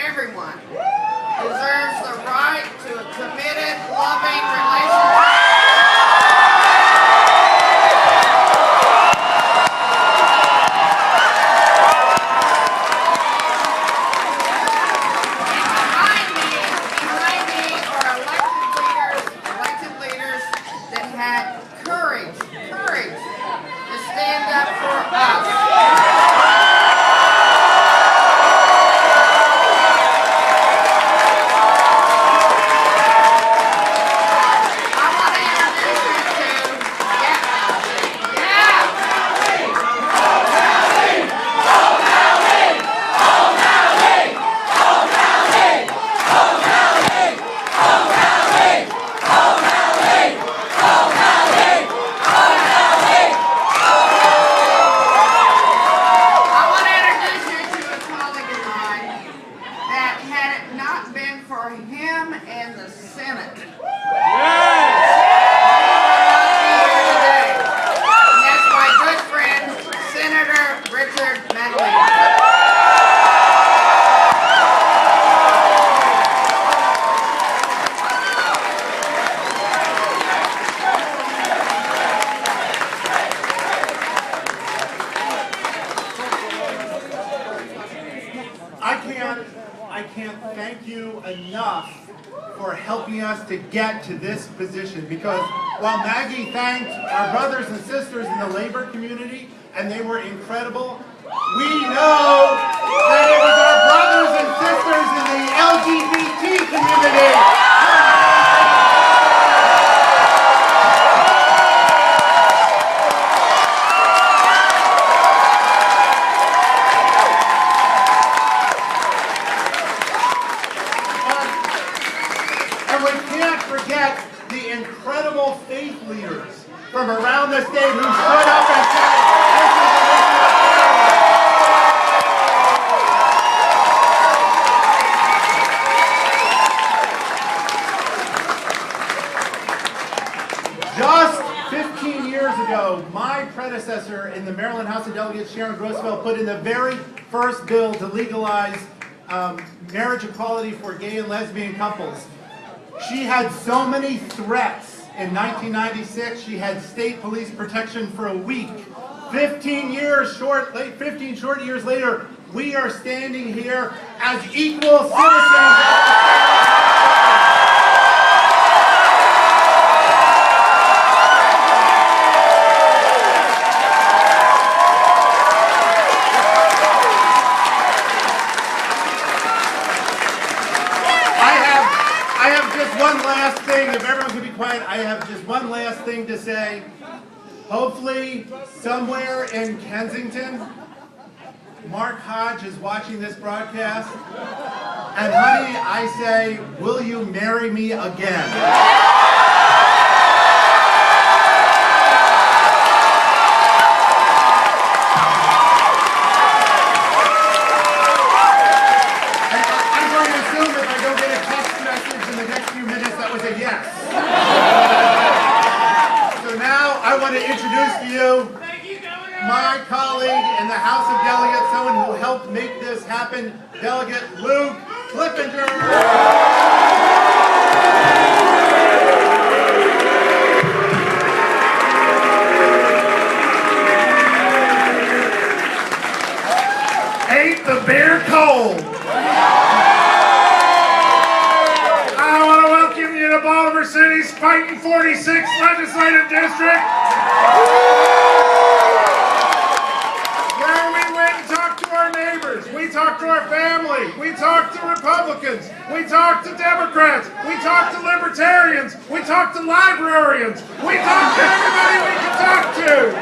everyone deserves the right to a committed, loving relationship. Behind me are elected leaders that had courage to stand up for us. I can't thank you enough for helping us to get to this position, because while Maggie thanked our brothers and sisters in the labor community, and they were incredible, we know that it was our brothers and sisters in the LGBT community. The incredible faith leaders from around the state who stood up and said, this is an issue of family. Just 15 years ago, my predecessor in the Maryland House of Delegates, Sharon Grosfeld, put in the very first bill to legalize marriage equality for gay and lesbian couples. She had so many threats. In 1996, she had state police protection for a week. 15 short years later, we are standing here as equal citizens. One last thing, if everyone could be quiet, I have just one last thing to say. Hopefully, somewhere in Kensington, Mark Hodge is watching this broadcast. And honey, I say, will you marry me again? I want to introduce to you my colleague in the House of Delegates, someone who helped make this happen, Delegate Luke Clippinger. Ain't the beer cold? Baltimore City's Fighting 46th Legislative District, where we went and talked to our neighbors, we talked to our family, we talked to Republicans, we talked to Democrats, we talked to Libertarians, we talked to librarians, we talked to everybody we could talk to.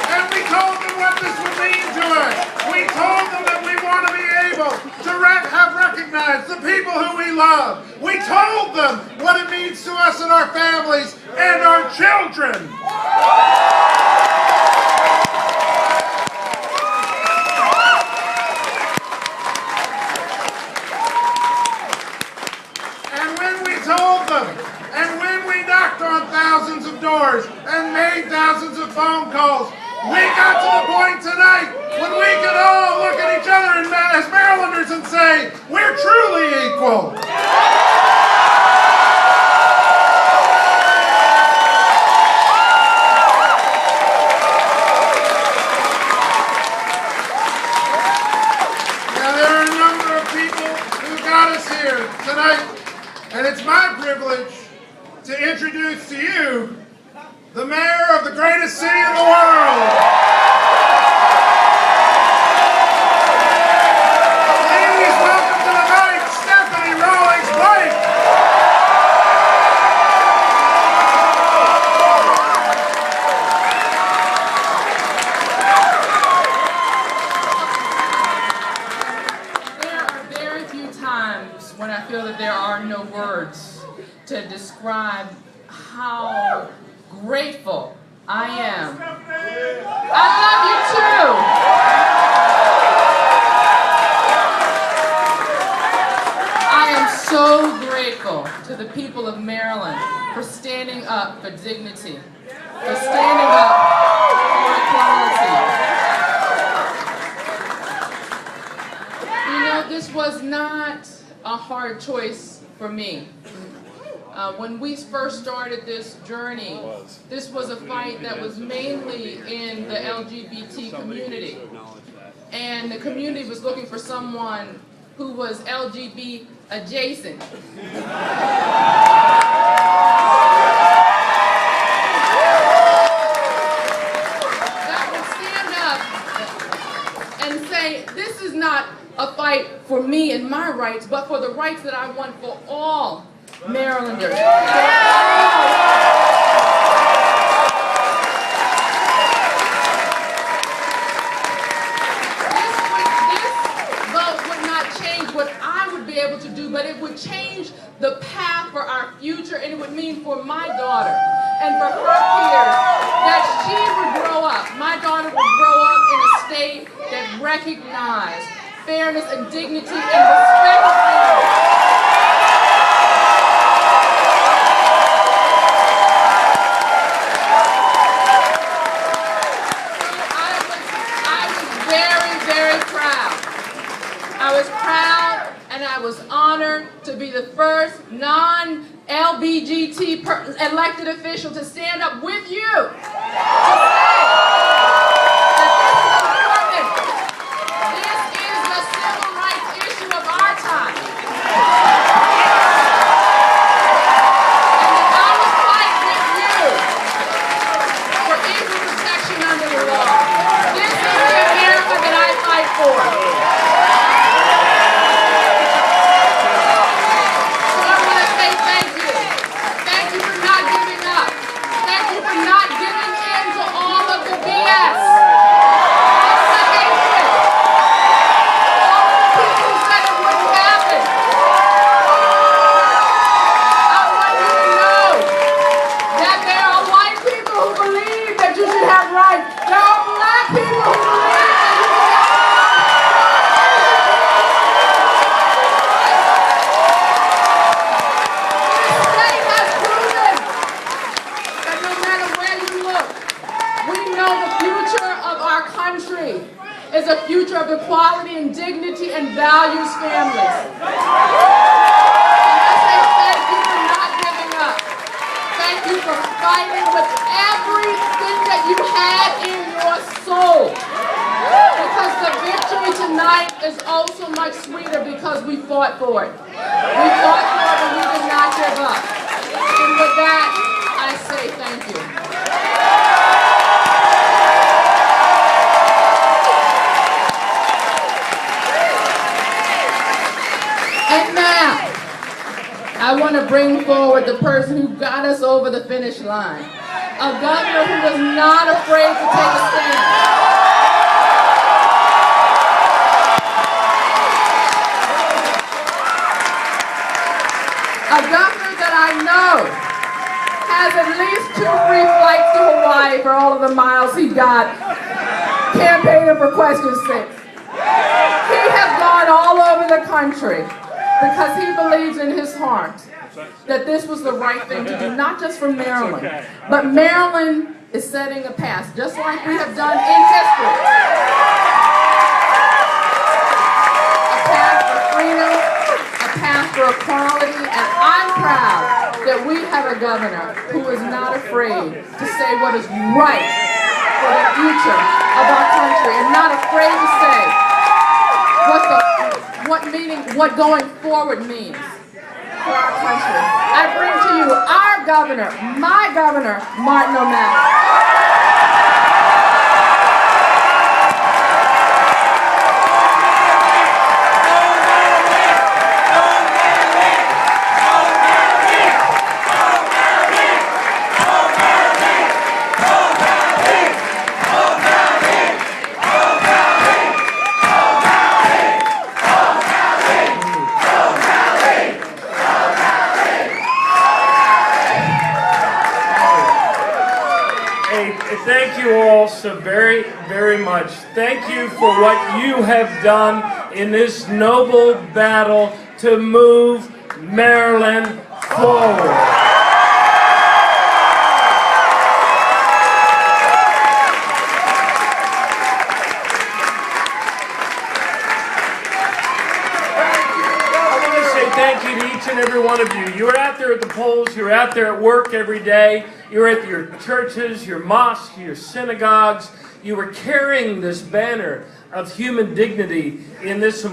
And we told them what this would mean to us. We told them that we want to be able to have recognized the people who we love. We told them what it means to us and our families and our children. And when we told them, and when we knocked on thousands of doors and made thousands of phone calls, We got to the point tonight when we can all look at each other as Marylanders and say, we're truly equal. Now, there are a number of people who got us here tonight, and it's my privilege to introduce to you the mayor of the greatest city in the world. Please welcome to the night, Stephanie Rawlings-Blake. There are very few times when I feel that there are no words to describe how grateful I am. I love you too. I am so grateful to the people of Maryland for standing up for dignity, for standing up for equality. You know, this was not a hard choice for me. When we first started this journey, this was a fight that was mainly in the LGBT community. And the community was looking for someone who was LGBT adjacent. That would stand up and say, this is not a fight for me and my rights, but for the rights that I want for all Marylanders. This vote would not change what I would be able to do, but it would change the path for our future, and it would mean for my daughter and for her peers that she would grow up. My daughter would grow up in a state that recognized fairness and dignity and respect for family. I was proud and I was honored to be the first non-LGBT elected official to stand up with you to say that this is important. This is the civil rights issue of our time. And that I will fight with you for equal protection under the law. This is the America that I fight for. Is a future of equality and dignity and values families. And I say thank you for not giving up. Thank you for fighting with everything that you had in your soul. Because the victory tonight is also much sweeter because we fought for it. We fought for it and we did not give up. And with that, I say thank you. And now, I want to bring forward the person who got us over the finish line. A governor who was not afraid to take a stand. A governor that I know has at least 2 free flights to Hawaii for all of the miles he got campaigning for question 6. He has gone all over the country because he believes in his heart that this was the right thing to do, not just for Maryland, but Maryland is setting a path, just like we have done in history. A path for freedom, a path for equality, and I'm proud that we have a governor who is not afraid to say what is right for the future of our country, and not afraid to say what going forward means for our country. I bring to you our governor, my governor, Martin O'Malley. Thank you all so very, very much. Thank you for what you have done in this noble battle to move Maryland forward. Thank you to each and every one of you. You're out there at the polls, you're out there at work every day, you're at your churches, your mosques, your synagogues. You are carrying this banner of human dignity in this